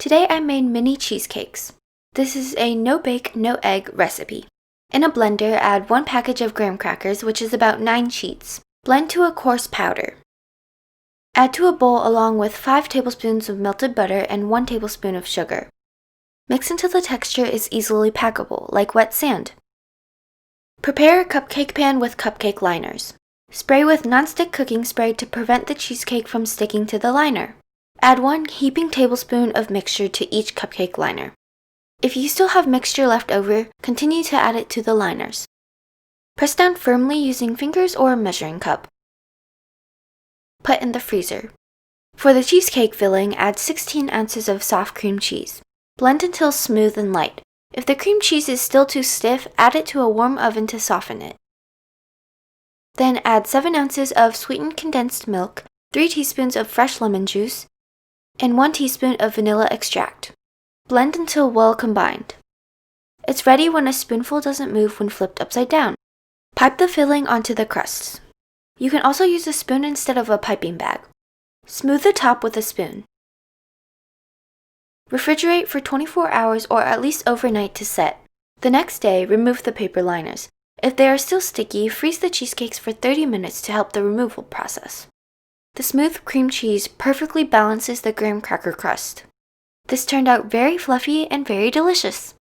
Today I made mini cheesecakes. This is a no-bake, no-egg recipe. In a blender, add 1 package of graham crackers, which is about 9 sheets. Blend to a coarse powder. Add to a bowl along with 5 tablespoons of melted butter and 1 tablespoon of sugar. Mix until the texture is easily packable, like wet sand. Prepare a cupcake pan with cupcake liners. Spray with nonstick cooking spray to prevent the cheesecake from sticking to the liner. Add 1 heaping tablespoon of mixture to each cupcake liner. If you still have mixture left over, continue to add it to the liners. Press down firmly using fingers or a measuring cup. Put in the freezer. For the cheesecake filling, add 16 ounces of soft cream cheese. Blend until smooth and light. If the cream cheese is still too stiff, add it to a warm oven to soften it. Then add 7 ounces of sweetened condensed milk, 3 teaspoons of fresh lemon juice, and 1 teaspoon of vanilla extract. Blend until well combined. It's ready when a spoonful doesn't move when flipped upside down. Pipe the filling onto the crusts. You can also use a spoon instead of a piping bag. Smooth the top with a spoon. Refrigerate for 24 hours or at least overnight to set. The next day, remove the paper liners. If they are still sticky, freeze the cheesecakes for 30 minutes to help the removal process. The smooth cream cheese perfectly balances the graham cracker crust. This turned out very fluffy and very delicious.